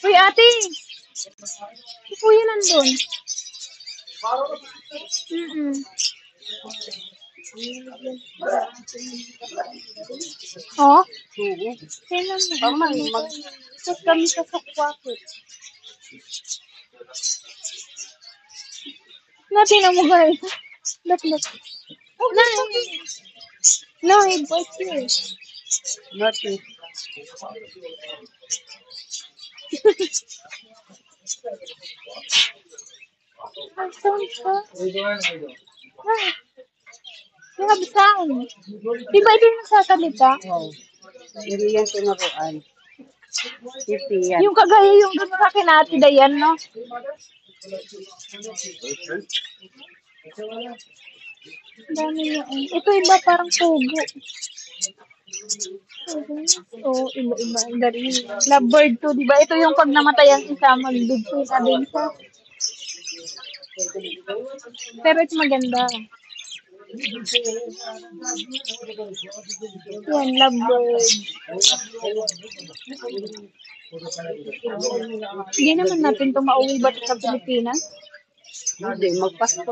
Uy, ate! Si kuya nandun. Oh? Kailan na? Pamay, Ikot kami sa Sukwakot. Natin mo guys. Look. No, it was here. Nothing. Ang sound ka. You have sound. Di ba ito yung nagsasalita? Oh. Hindi yan tinuruan. Pipi yan. Yung kagaya yung doon sa akin ate Dayan, no? Dami niya. Ito iba parang tugo. So, iba-iba. Galing. Lovebird to, di ba? Ito yung pag namatay ang isa, mag-bigay na din siya. Pero ito maganda. Yan, lovebird. Hindi naman natin ito mauwi ba sa Pilipinas? Hindi, magpasko